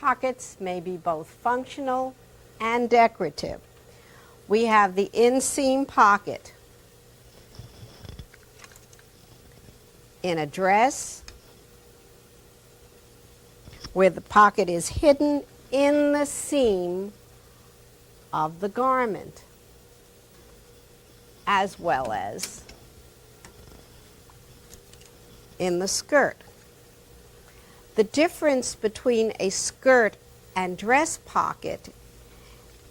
Pockets may be both functional and decorative. We have the inseam pocket in a dress, where the pocket is hidden in the seam of the garment, as well as in the skirt. The difference between a skirt and dress pocket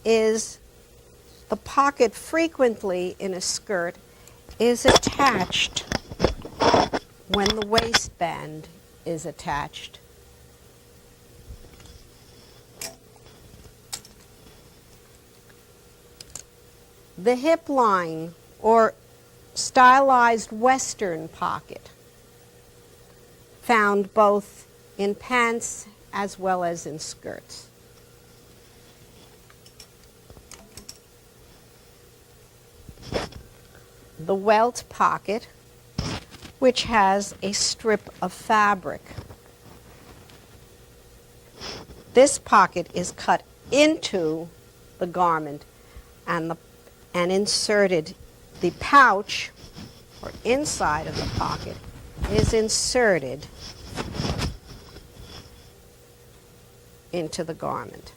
is the pocket frequently in a skirt is attached when the waistband is attached. The hip line, or stylized Western pocket, found both in pants as well as in skirts. The welt pocket, which has a strip of fabric. This pocket is cut into the garment and inserted. The pouch, or inside of the pocket, is inserted into the garment.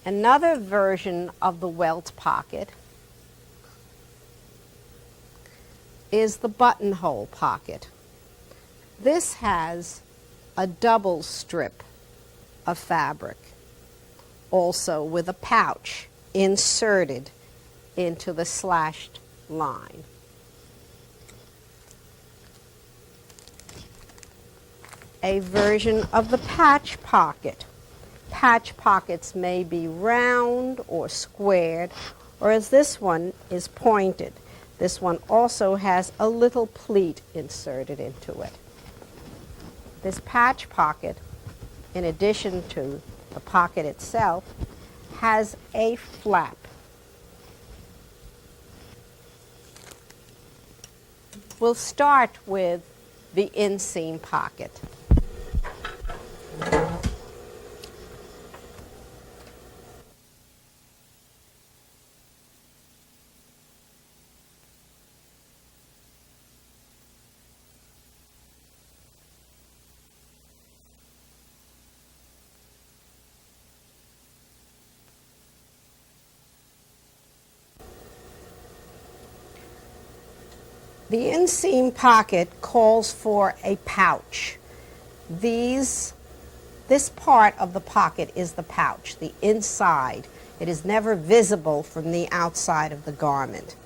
Another version of the welt pocket is the buttonhole pocket. This has a double strip of fabric, also with a pouch inserted into the slashed line. A version of the patch pocket. Patch pockets may be round or squared, or as this one is pointed. This one also has a little pleat inserted into it. This patch pocket, in addition to the pocket itself, has a flap. We'll start with the inseam pocket. The inseam pocket calls for a pouch. This part of the pocket is the pouch, the inside. It is never visible from the outside of the garment.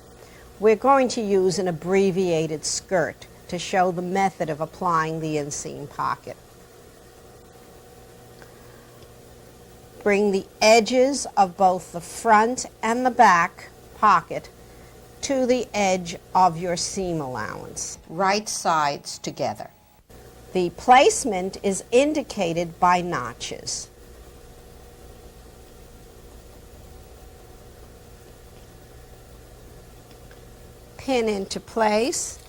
We're going to use an abbreviated skirt to show the method of applying the inseam pocket. Bring the edges of both the front and the back pocket to the edge of your seam allowance, right sides together. The placement is indicated by notches. Pin into place.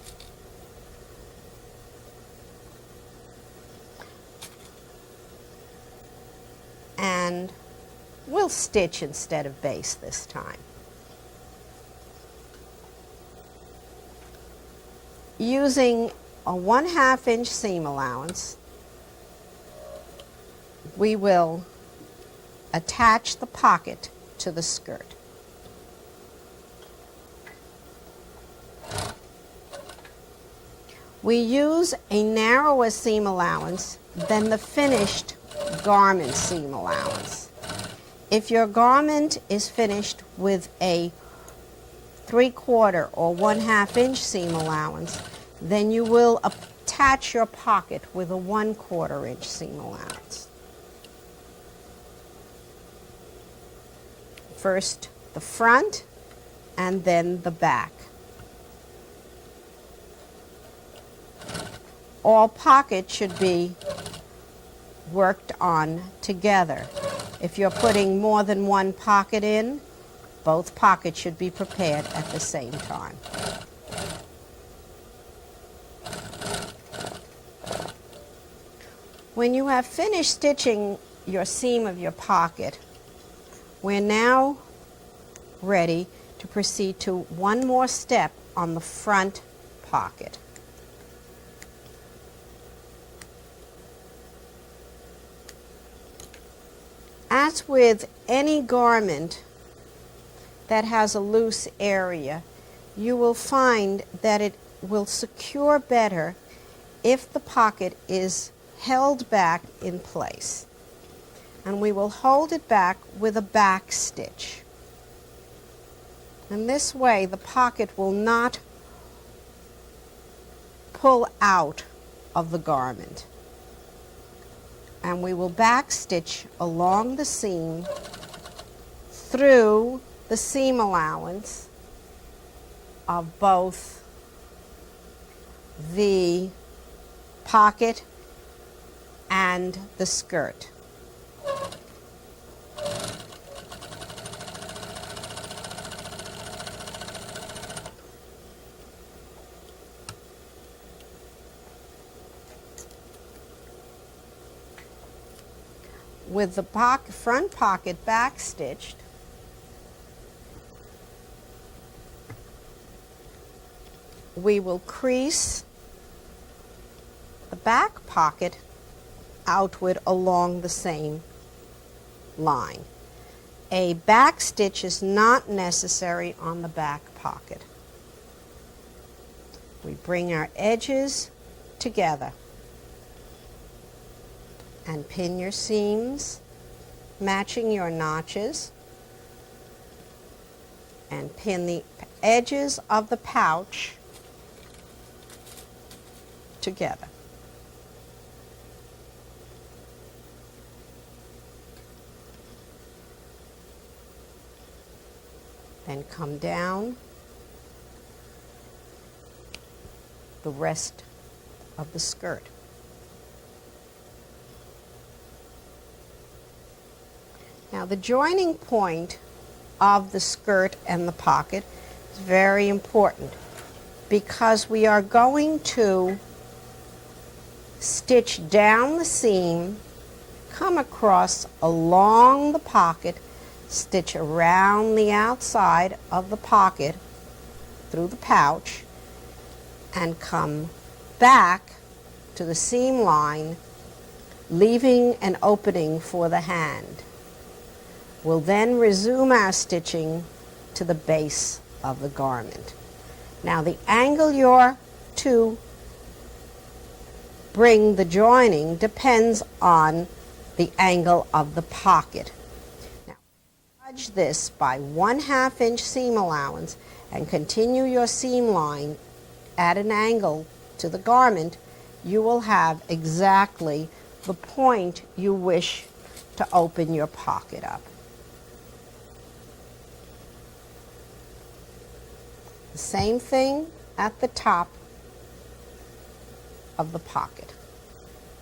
And we'll stitch instead of baste this time. Using a 1/2 inch seam allowance, we will attach the pocket to the skirt. We use a narrower seam allowance than the finished garment seam allowance. If your garment is finished with a 3/4 or 1/2 inch seam allowance, then you will attach your pocket with a 1/4 inch seam allowance. First the front and then the back. All pockets should be worked on together. If you're putting more than one pocket in, both pockets should be prepared at the same time. When you have finished stitching your seam of your pocket, we're now ready to proceed to one more step on the front pocket. As with any garment that has a loose area, you will find that it will secure better if the pocket is held back in place. And we will hold it back with a back stitch. And this way the pocket will not pull out of the garment. And we will back stitch along the seam through the seam allowance of both the pocket and the skirt. With the front pocket back stitched, we will crease the back pocket outward along the same line. A back stitch is not necessary on the back pocket. We bring our edges together and pin your seams, matching your notches, and pin the edges of the pouch together. Then come down the rest of the skirt. Now the joining point of the skirt and the pocket is very important because we are going to stitch down the seam, come across along the pocket, stitch around the outside of the pocket through the pouch, and come back to the seam line, leaving an opening for the hand. We'll then resume our stitching to the base of the garment. Now the angle you're to bring the joining depends on the angle of the pocket. Now judge this by 1/2 inch seam allowance and continue your seam line at an angle to the garment. You will have exactly the point you wish to open your pocket up. The same thing at the top of the pocket.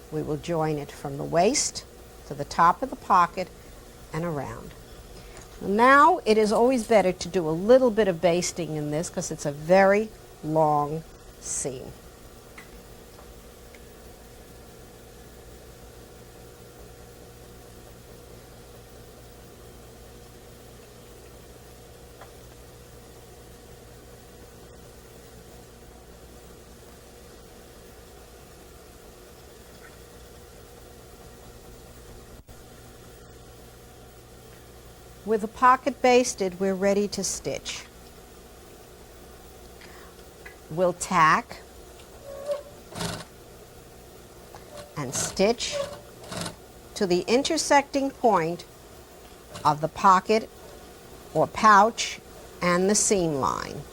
We will join it from the waist to the top of the pocket and around. Now it is always better to do a little bit of basting in this because it's a very long seam. With the pocket basted, we're ready to stitch. We'll tack and stitch to the intersecting point of the pocket or pouch and the seam line.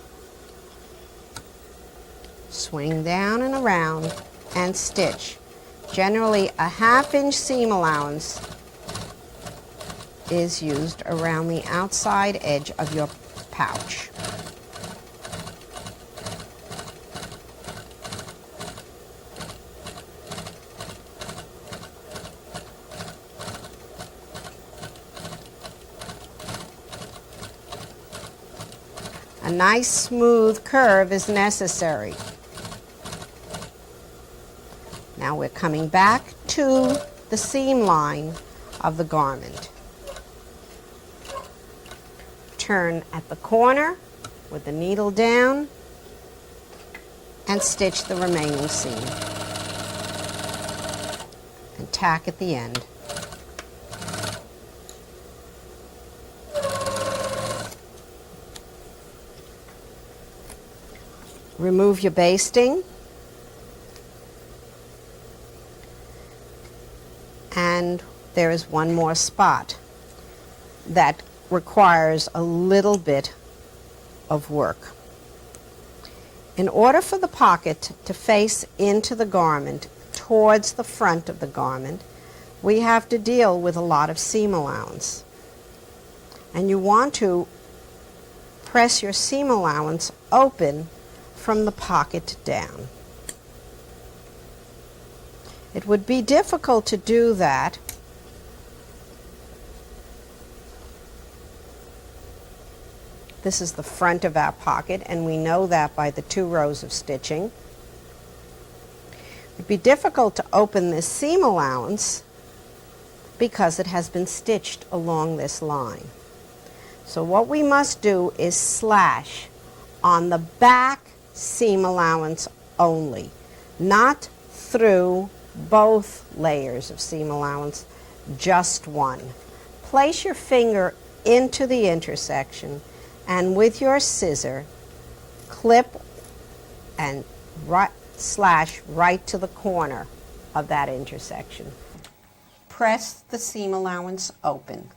Swing down and around and stitch. Generally, a 1/2 inch seam allowance is used around the outside edge of your pouch. A nice smooth curve is necessary. Now we're coming back to the seam line of the garment. Turn at the corner with the needle down and stitch the remaining seam. And tack at the end. Remove your basting and there is one more spot that requires a little bit of work. In order for the pocket to face into the garment towards the front of the garment, we have to deal with a lot of seam allowance. And you want to press your seam allowance open from the pocket down. It would be difficult to do that This is the front of our pocket, and we know that by the 2 rows of stitching. It would be difficult to open this seam allowance because it has been stitched along this line. So what we must do is slash on the back seam allowance only, not through both layers of seam allowance, just one. Place your finger into the intersection and with your scissor clip and slash right to the corner of that intersection. Press the seam allowance open.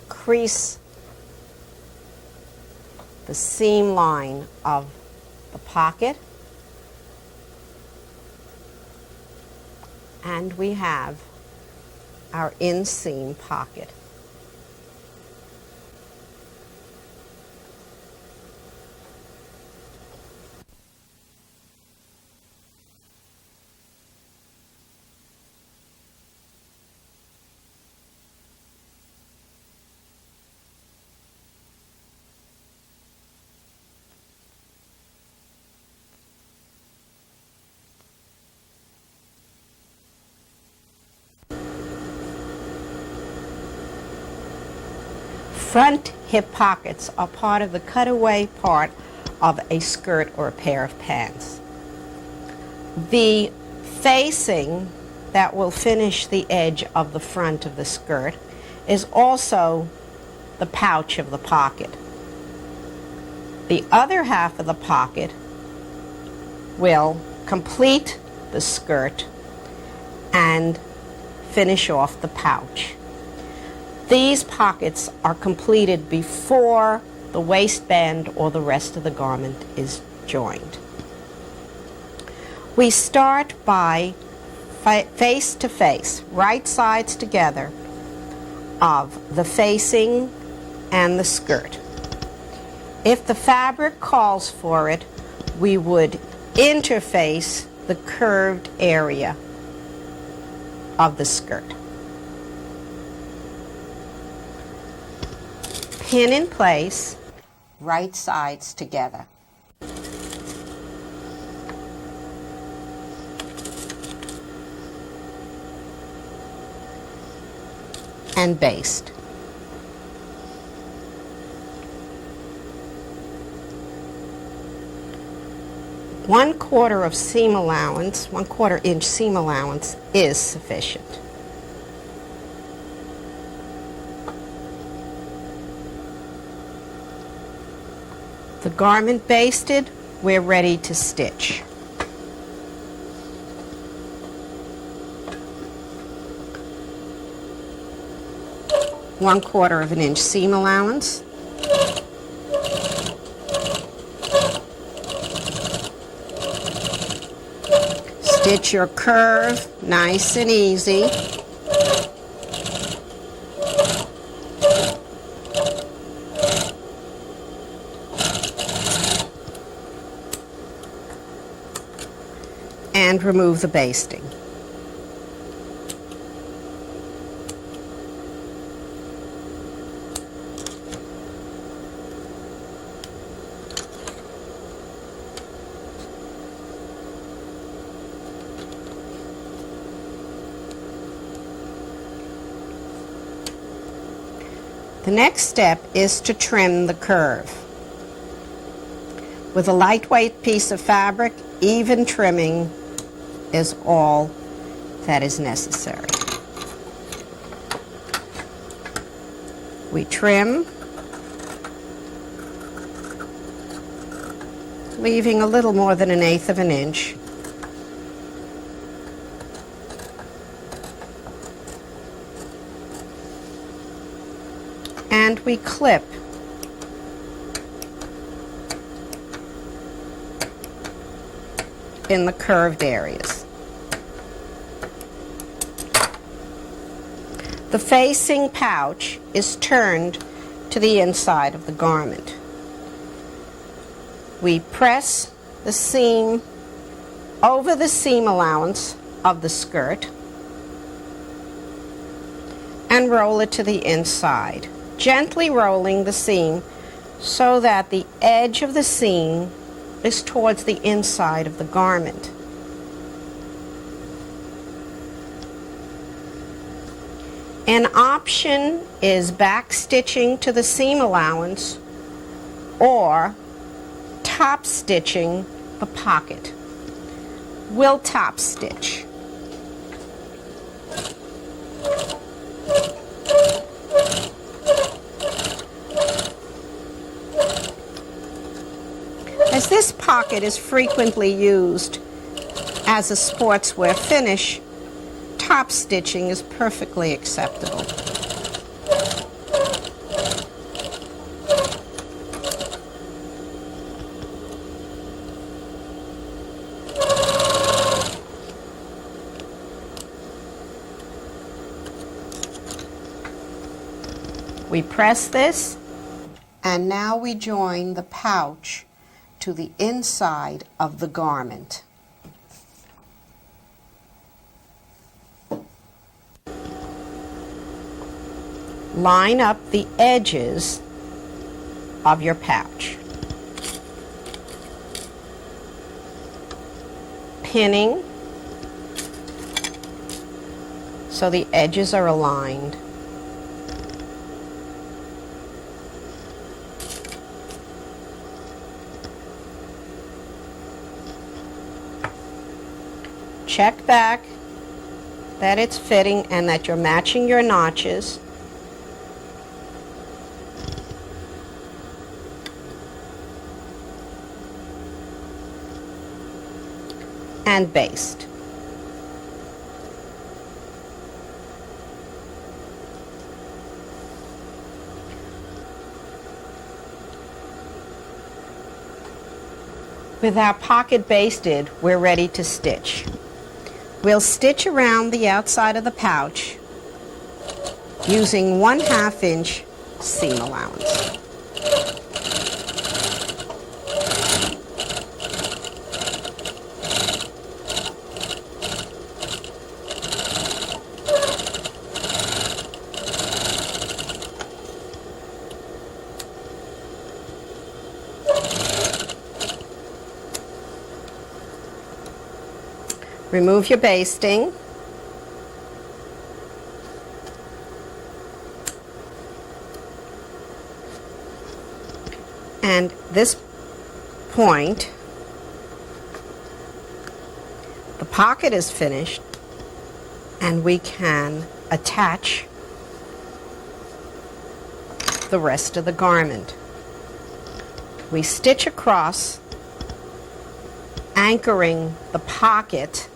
Crease the seam line of the pocket, and we have our inseam pocket. Front hip pockets are part of the cutaway part of a skirt or a pair of pants. The facing that will finish the edge of the front of the skirt is also the pouch of the pocket. The other half of the pocket will complete the skirt and finish off the pouch. These pockets are completed before the waistband or the rest of the garment is joined. We start by face to face, right sides together of the facing and the skirt. If the fabric calls for it, we would interface the curved area of the skirt. Pin in place, right sides together. And baste. One-quarter inch seam allowance is sufficient. The garment basted, we're ready to stitch. One-quarter inch seam allowance. Stitch your curve, nice and easy. And remove the basting. The next step is to trim the curve. With a lightweight piece of fabric, even trimming is all that is necessary. We trim, leaving a little more than 1/8 of an inch. And we clip in the curved areas. The facing pouch is turned to the inside of the garment. We press the seam over the seam allowance of the skirt and roll it to the inside, gently rolling the seam so that the edge of the seam is towards the inside of the garment. An option is back stitching to the seam allowance or top stitching the pocket. We'll top stitch. As this pocket is frequently used as a sportswear finish, top stitching is perfectly acceptable. We press this, and now we join the pouch to the inside of the garment. Line up the edges of your pouch, pinning so the edges are aligned. Check back that it's fitting and that you're matching your notches. And baste. With our pocket basted, we're ready to stitch. We'll stitch around the outside of the pouch using 1/2 inch seam allowance. Remove your basting. And this point, the pocket is finished, and we can attach the rest of the garment. We stitch across, anchoring the pocket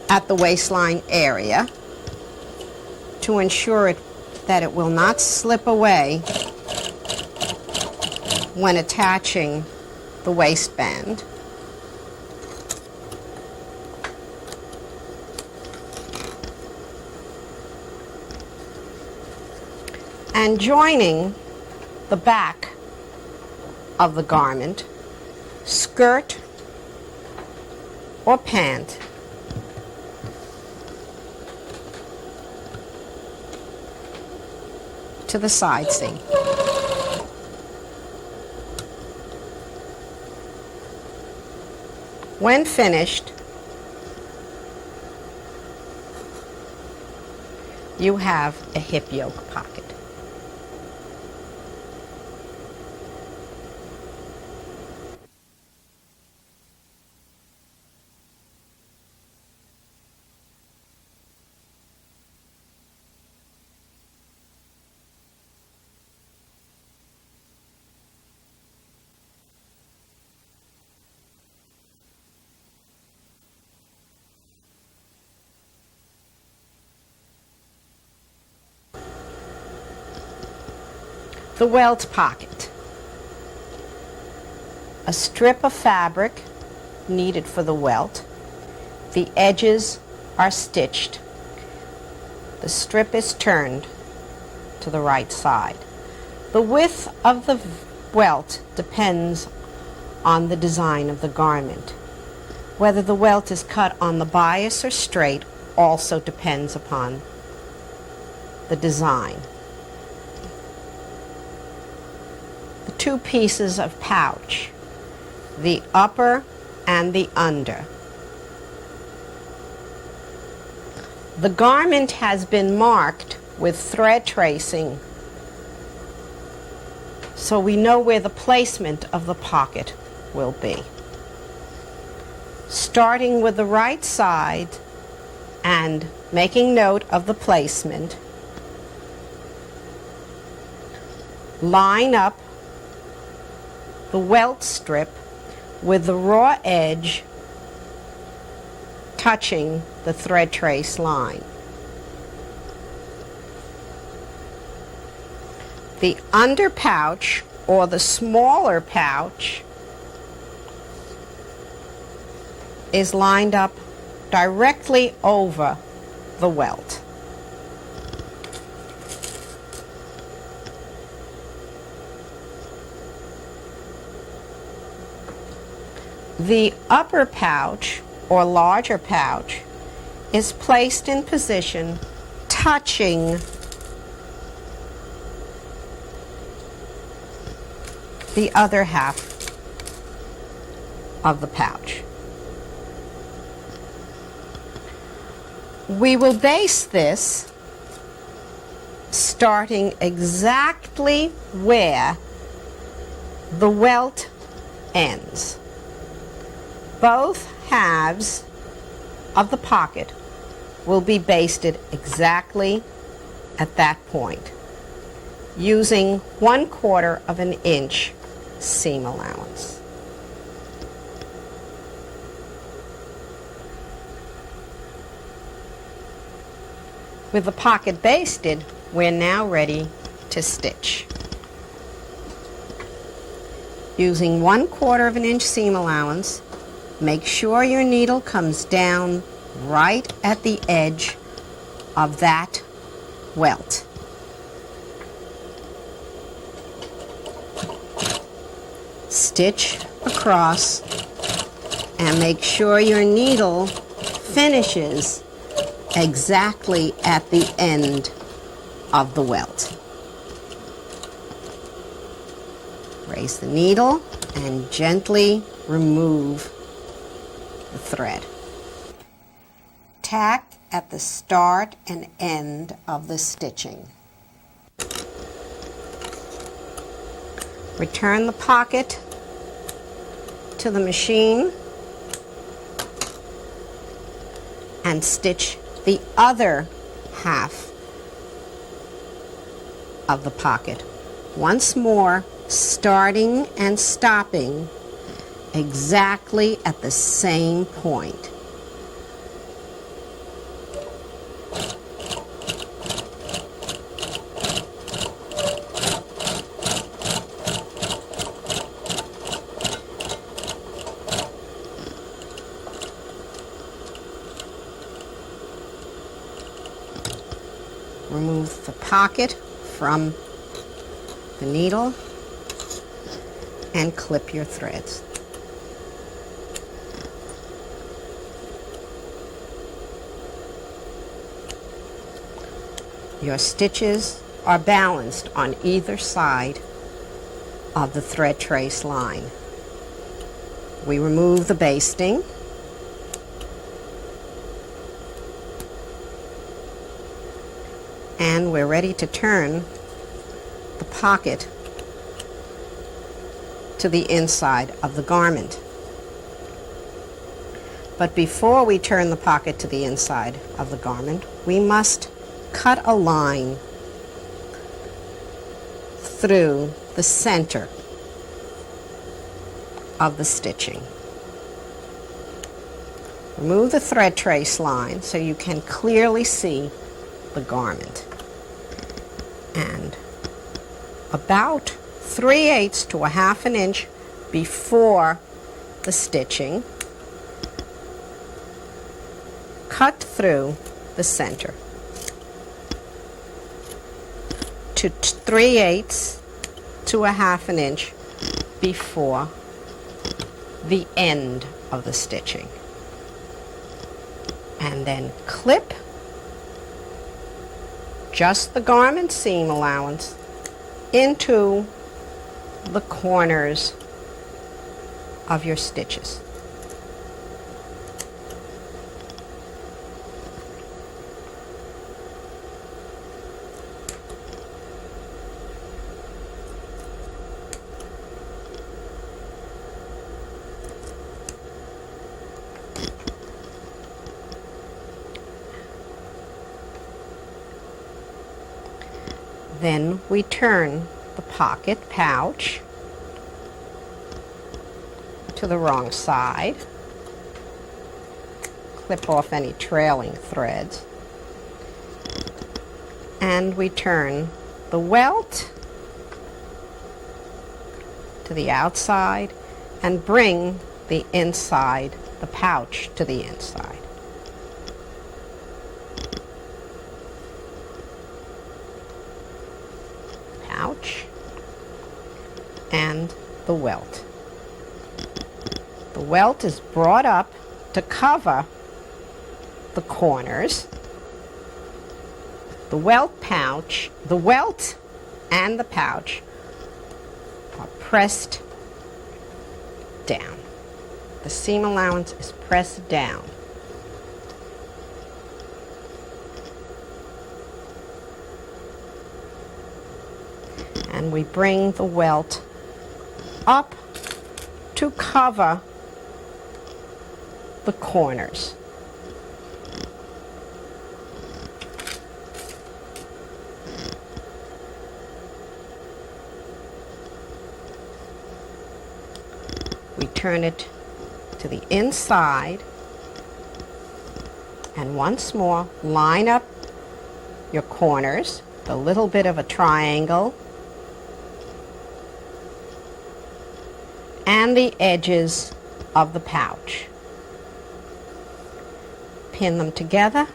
at the waistline area to ensure that it will not slip away when attaching the waistband. And joining the back of the garment, skirt or pant, to the side seam. When finished, you have a hip yoke pocket. The welt pocket. A strip of fabric needed for the welt. The edges are stitched. The strip is turned to the right side. The width of the welt depends on the design of the garment. Whether the welt is cut on the bias or straight also depends upon the design. Two pieces of pouch, the upper and the under. The garment has been marked with thread tracing, so we know where the placement of the pocket will be. Starting with the right side and making note of the placement, line up the welt strip with the raw edge touching the thread trace line. The under pouch, or the smaller pouch, is lined up directly over the welt. The upper pouch, or larger pouch, is placed in position touching the other half of the pouch. We will base this starting exactly where the welt ends. Both halves of the pocket will be basted exactly at that point, using 1/4 of an inch seam allowance. With the pocket basted, we're now ready to stitch. Using 1/4 of an inch seam allowance, make sure your needle comes down right at the edge of that welt. Stitch across and make sure your needle finishes exactly at the end of the welt. Raise the needle and gently remove the thread. Tack at the start and end of the stitching. Return the pocket to the machine and stitch the other half of the pocket. Once more, starting and stopping exactly at the same point. Remove the pocket from the needle and clip your threads. Your stitches are balanced on either side of the thread trace line. We remove the basting. And we're ready to turn the pocket to the inside of the garment. But before we turn the pocket to the inside of the garment, we must cut a line through the center of the stitching. Remove the thread trace line so you can clearly see the garment. And about 3/8 to 1/2 inch before the stitching, cut through the center to 3/8 to 1/2 inch before the end of the stitching. And then clip just the garment seam allowance into the corners of your stitches. Then we turn the pocket pouch to the wrong side, clip off any trailing threads, and we turn the welt to the outside and bring the inside, the pouch, to the inside. Pouch and the welt. The welt is brought up to cover the corners. The welt and the pouch are pressed down. The seam allowance is pressed down. And we bring the welt up to cover the corners. We turn it to the inside, and once more line up your corners, a little bit of a triangle, and the edges of the pouch. Pin them together.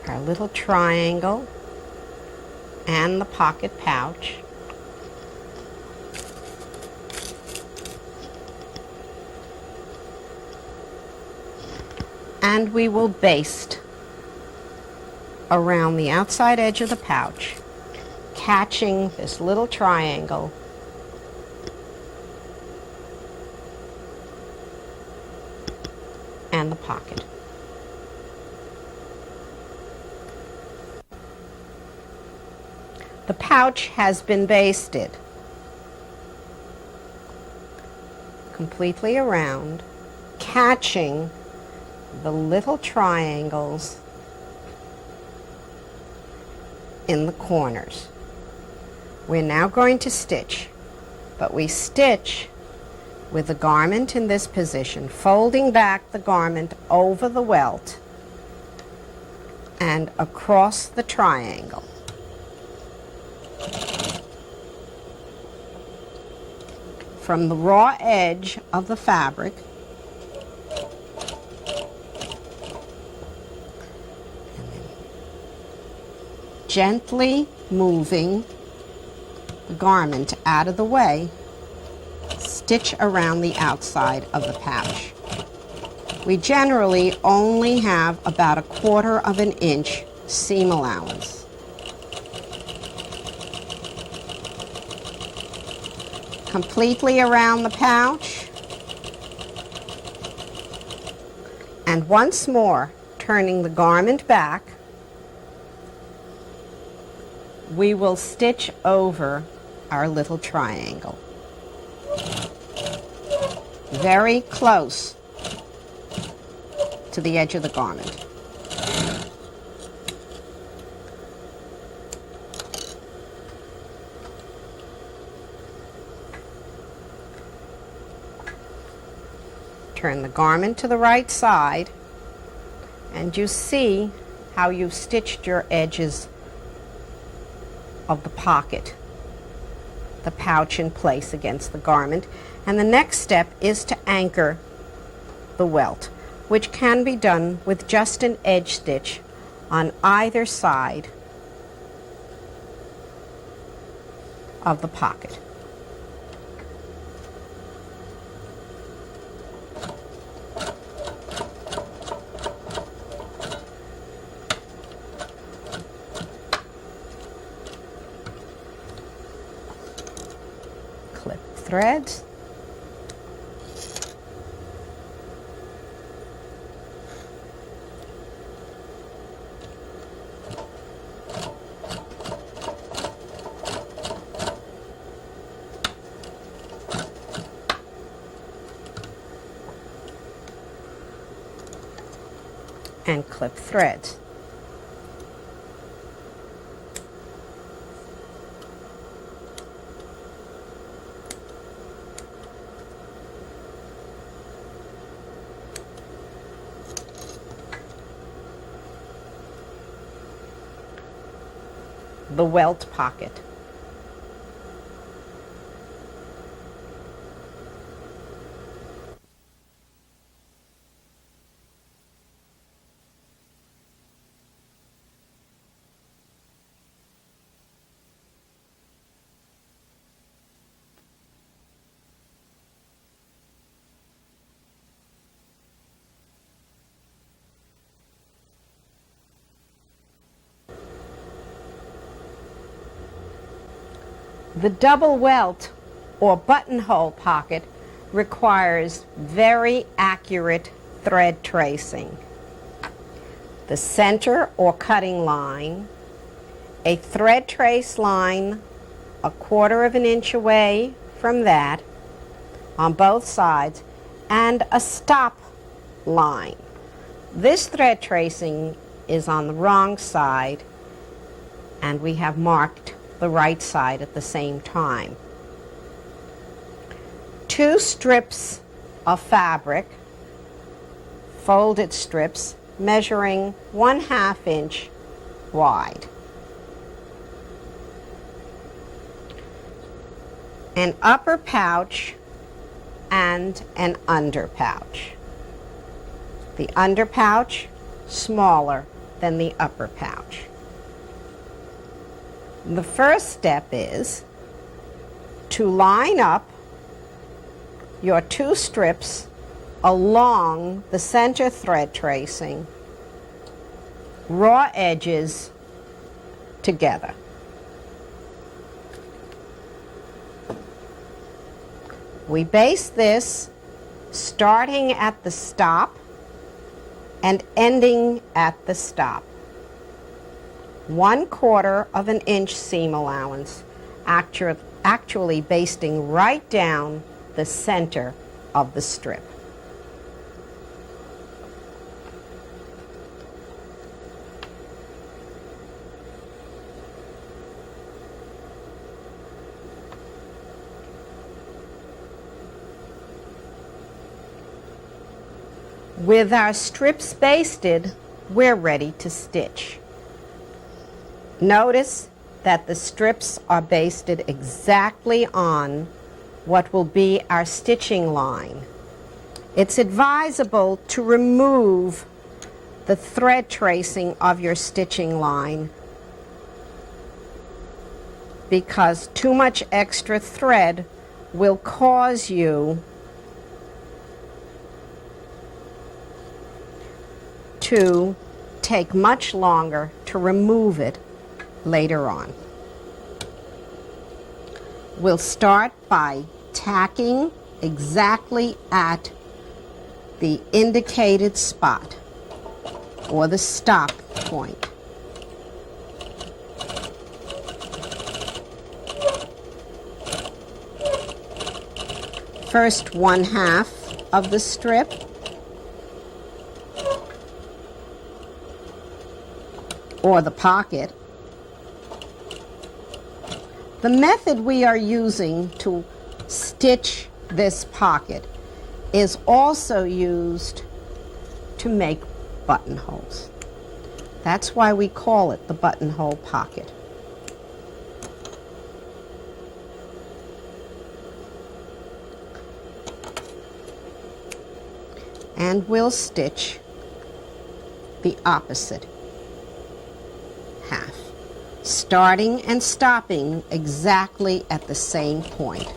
Our little triangle and the pocket pouch. And we will baste around the outside edge of the pouch, catching this little triangle and the pocket. The pouch has been basted completely around, catching the little triangles in the corners. We're now going to stitch, but we stitch with the garment in this position, folding back the garment over the welt and across the triangle. From the raw edge of the fabric, gently moving the garment out of the way, stitch around the outside of the pouch. We generally only have about 1/4 inch seam allowance. Completely around the pouch, And once more, turning the garment back, we will stitch over our little triangle. Very close to the edge of the garment. Turn the garment to the right side, and you see how you've stitched your edges of the pocket, the pouch in place against the garment. And the next step is to anchor the welt, which can be done with just an edge stitch on either side of the pocket. Clip threads. And clip threads. The welt pocket. The double welt or buttonhole pocket requires very accurate thread tracing. The center or cutting line, a thread trace line 1/4 inch away from that on both sides, and a stop line. This thread tracing is on the wrong side, and we have marked the right side at the same time. 2 strips of fabric, folded strips, measuring 1/2 inch wide. An upper pouch and an under pouch. The under pouch smaller than the upper pouch. The first step is to line up your 2 strips along the center thread tracing, raw edges together. We baste this starting at the stop and ending at the stop. 1/4 inch seam allowance, actually basting right down the center of the strip. With our strips basted, we're ready to stitch. Notice that the strips are basted exactly on what will be our stitching line. It's advisable to remove the thread tracing of your stitching line because too much extra thread will cause you to take much longer to remove it later on. We'll start by tacking exactly at the indicated spot or the stop point. First 1/2 of the strip, or the pocket. The method we are using to stitch this pocket is also used to make buttonholes. That's why we call it the buttonhole pocket. And we'll stitch the opposite half, starting and stopping exactly at the same point.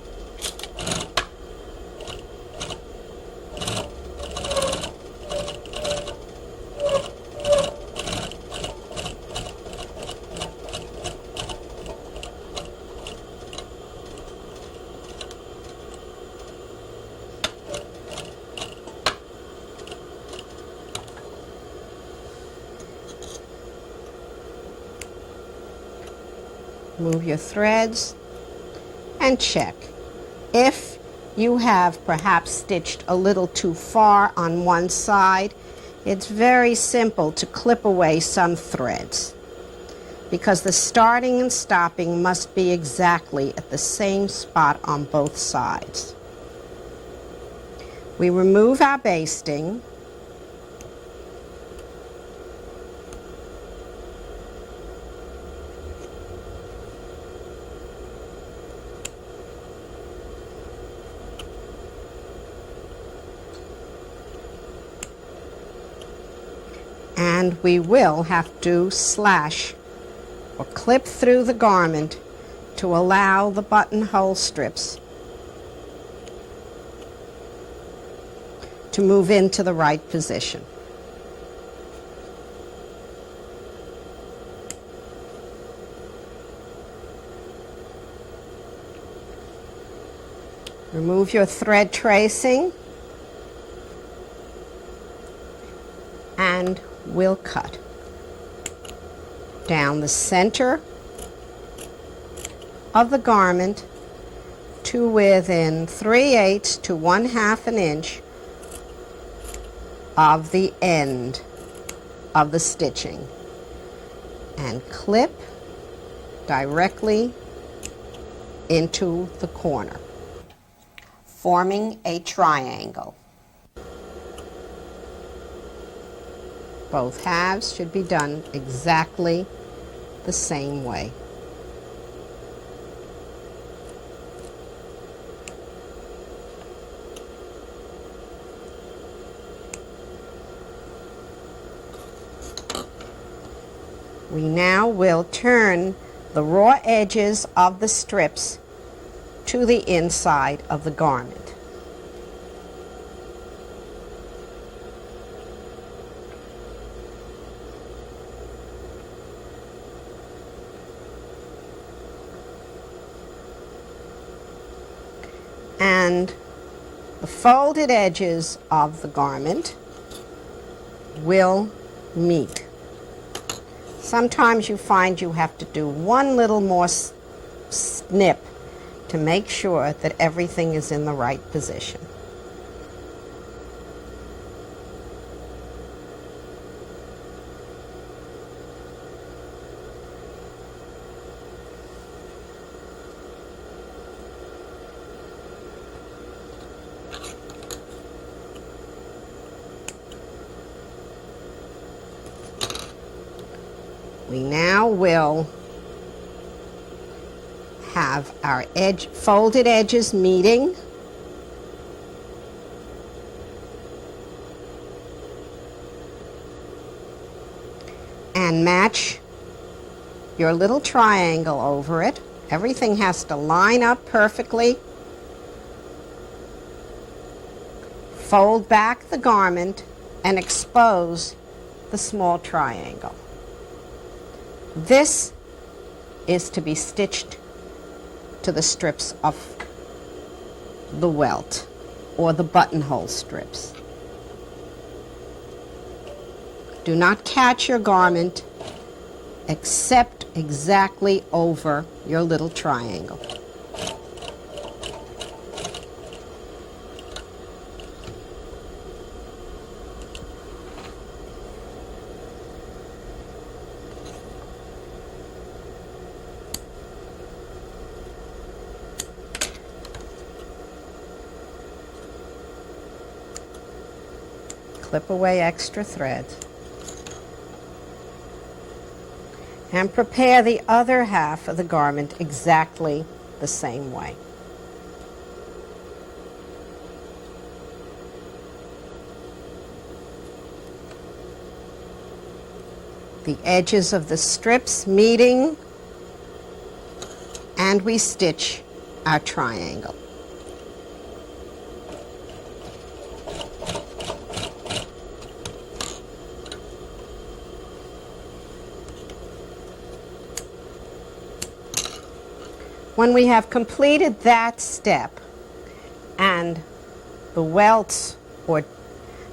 Move your threads and check. If you have perhaps stitched a little too far on one side, it's very simple to clip away some threads, because the starting and stopping must be exactly at the same spot on both sides. We remove our basting. And we will have to slash or clip through the garment to allow the buttonhole strips to move into the right position. Remove your thread tracing and we'll cut down the center of the garment to within 3/8 to 1/2 an inch of the end of the stitching, and clip directly into the corner, forming a triangle. Both halves should be done exactly the same way. We now will turn the raw edges of the strips to the inside of the garment. And the folded edges of the garment will meet. Sometimes you find you have to do one little more snip to make sure that everything is in the right position. We now will have our folded edges meeting, and match your little triangle over it. Everything has to line up perfectly. Fold back the garment and expose the small triangle. This is to be stitched to the strips of the welt or the buttonhole strips. Do not catch your garment except exactly over your little triangle. Clip away extra threads. And prepare the other half of the garment exactly the same way. The edges of the strips meeting, and we stitch our triangle. When we have completed that step and the welt or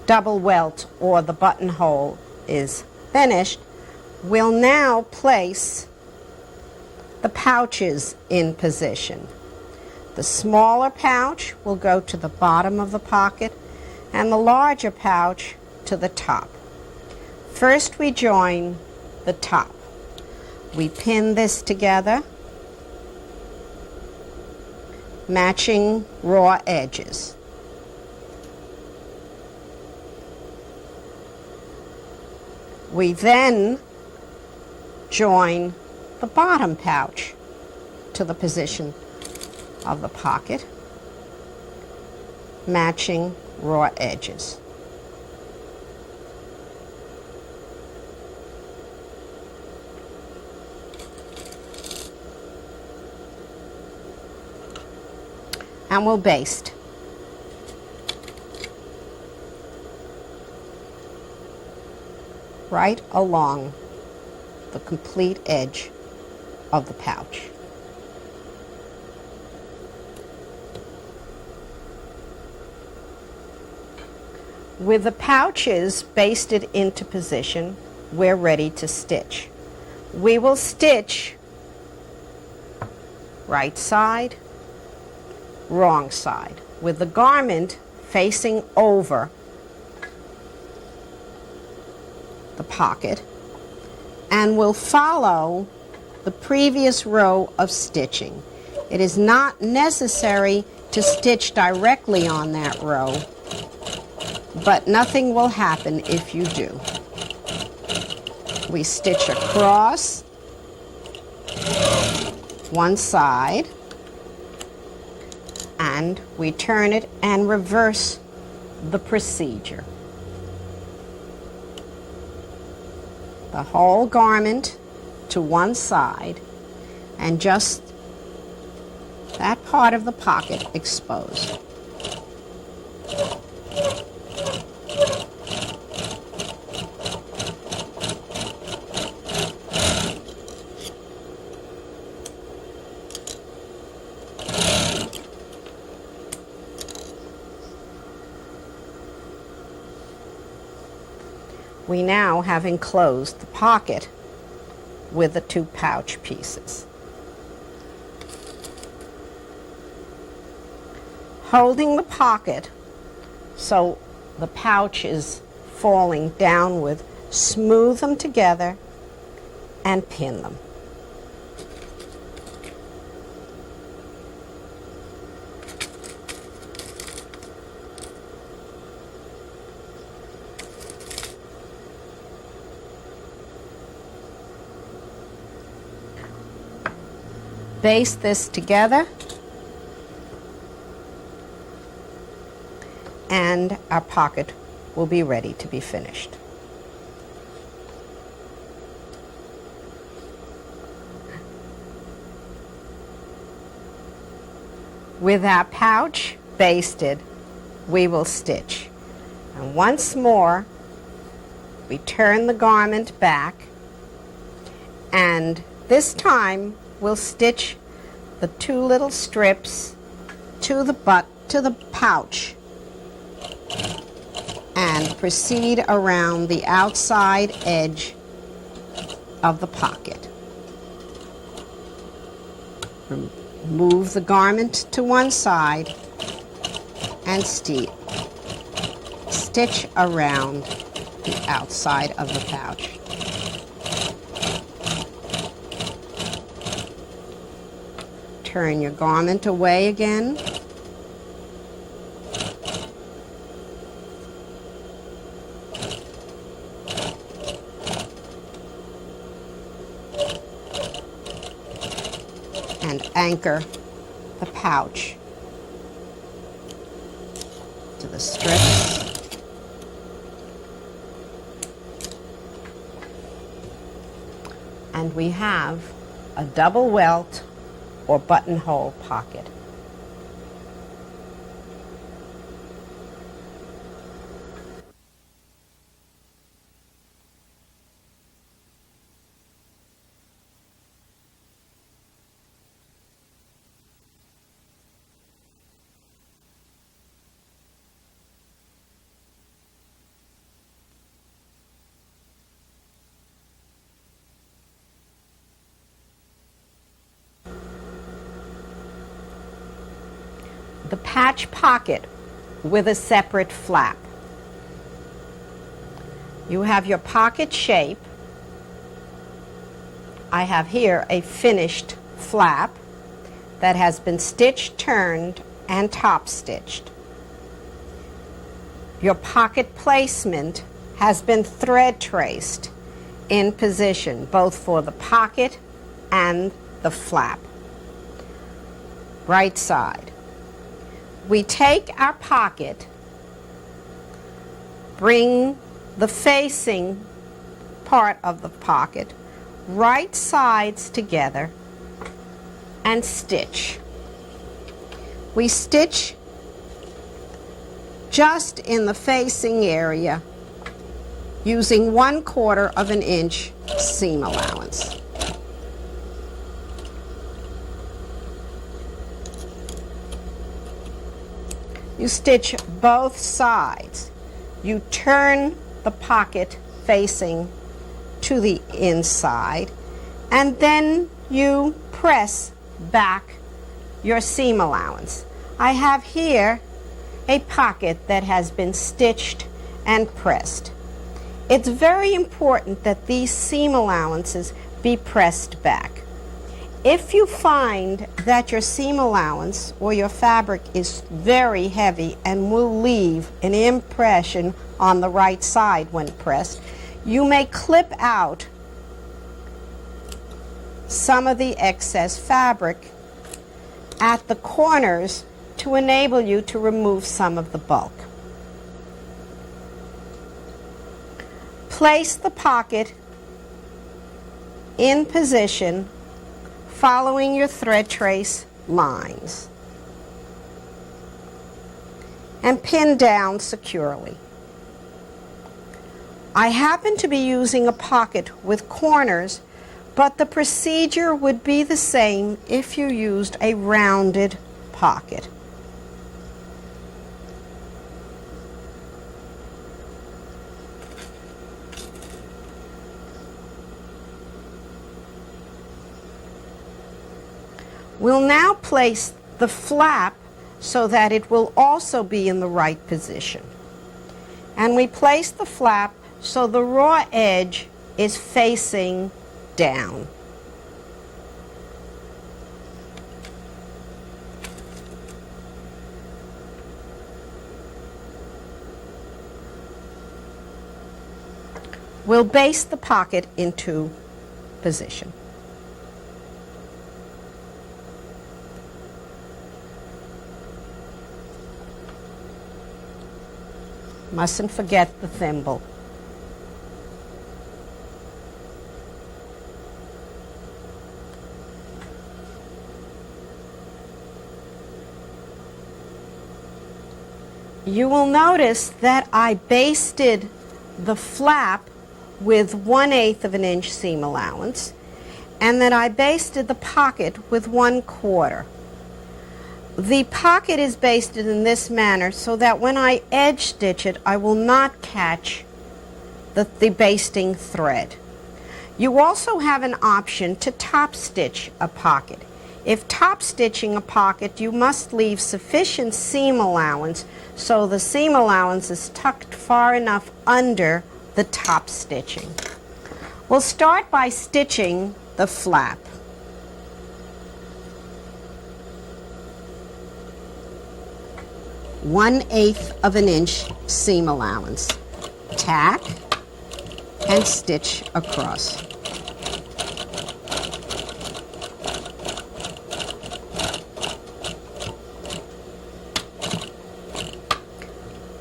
double welt or the buttonhole is finished, we'll now place the pouches in position. The smaller pouch will go to the bottom of the pocket and the larger pouch to the top. First we join the top. We pin this together, matching raw edges. We then join the bottom pouch to the position of the pocket, matching raw edges. And we'll baste. Right along the complete edge of the pouch. With the pouches basted into position, we're ready to stitch. We will stitch right side, wrong side, with the garment facing over the pocket, and will follow the previous row of stitching. It is not necessary to stitch directly on that row, but nothing will happen if you do. We stitch across one side, and we turn it and reverse the procedure. The whole garment to one side and just that part of the pocket exposed. We now have enclosed the pocket with the two pouch pieces. Holding the pocket so the pouch is falling downward, smooth them together and pin them. Baste this together, and our pocket will be ready to be finished. With our pouch basted, we will stitch. And once more, we turn the garment back, and this time we'll stitch the two little strips to the pouch and proceed around the outside edge of the pocket. Move the garment to one side and stitch around the outside of the pouch. Turn your garment away again. And anchor the pouch to the strips. And we have a double welt or buttonhole pocket. The patch pocket with a separate flap. You have your pocket shape. I have here a finished flap that has been stitched, turned, and top stitched. Your pocket placement has been thread traced in position, both for the pocket and the flap. Right side. We take our pocket, bring the facing part of the pocket, right sides together, and stitch. We stitch just in the facing area using 1/4 of an inch seam allowance. You stitch both sides. You turn the pocket facing to the inside, and then you press back your seam allowance. I have here a pocket that has been stitched and pressed. It's very important that these seam allowances be pressed back. If you find that your seam allowance or your fabric is very heavy and will leave an impression on the right side when pressed, you may clip out some of the excess fabric at the corners to enable you to remove some of the bulk. Place the pocket in position following your thread trace lines and pin down securely. I happen to be using a pocket with corners, but the procedure would be the same if you used a rounded pocket. We'll now place the flap so that it will also be in the right position. And we place the flap so the raw edge is facing down. We'll baste the pocket into position. Mustn't forget the thimble. You will notice that I basted the flap with 1/8 of an inch seam allowance, and that I basted the pocket with 1/4. The pocket is basted in this manner so that when I edge stitch it, I will not catch the basting thread. You also have an option to top stitch a pocket. If top stitching a pocket, you must leave sufficient seam allowance so the seam allowance is tucked far enough under the top stitching. We'll start by stitching the flap. One-eighth of an inch seam allowance. Tack and stitch across.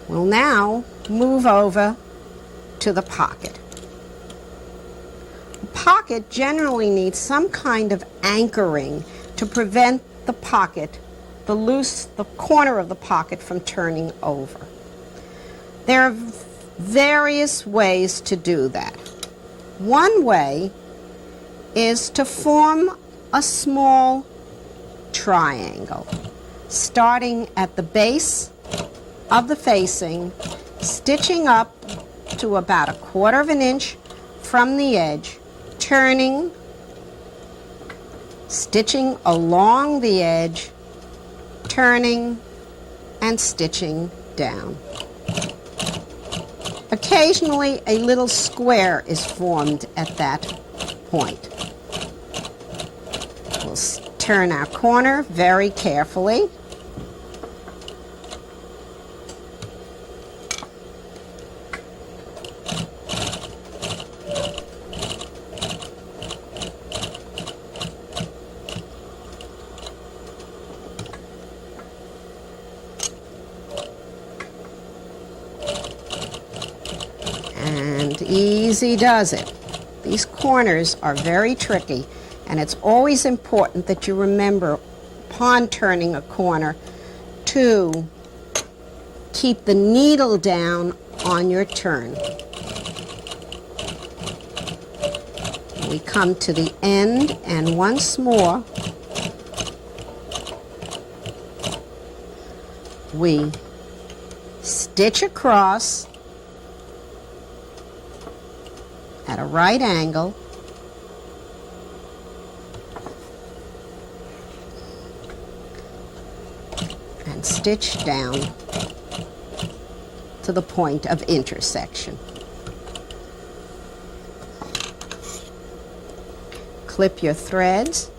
We'll now move over to the pocket. The pocket generally needs some kind of anchoring to prevent the pocket, the corner of the pocket from turning over. There are various ways to do that. One way is to form a small triangle, starting at the base of the facing, stitching up to about 1/4 of an inch from the edge, turning, stitching along the edge, turning, and stitching down. Occasionally, a little square is formed at that point. We'll turn our corner very carefully. Easy does it. These corners are very tricky, and it's always important that you remember upon turning a corner to keep the needle down on your turn. We come to the end, and once more we stitch across at a right angle, and stitch down to the point of intersection. Clip your threads.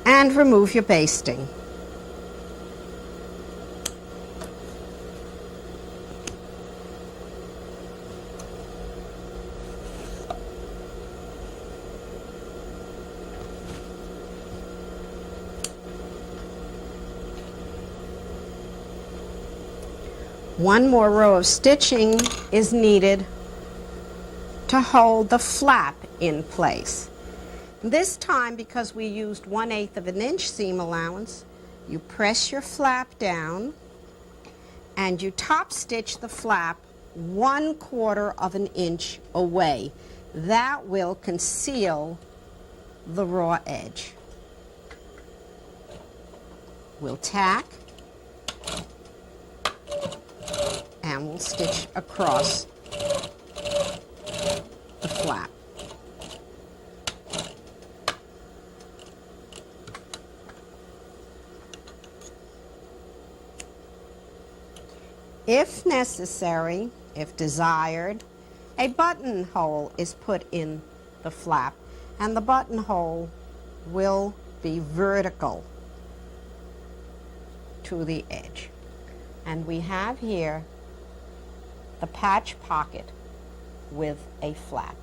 And remove your basting. One more row of stitching is needed to hold the flap in place. This time, because we used 1/8 of an inch seam allowance, you press your flap down and you top stitch the flap 1/4 of an inch away. That will conceal the raw edge. We'll tack and we'll stitch across the flap. If necessary, if desired, a buttonhole is put in the flap, and the buttonhole will be vertical to the edge. And we have here the patch pocket with a flap.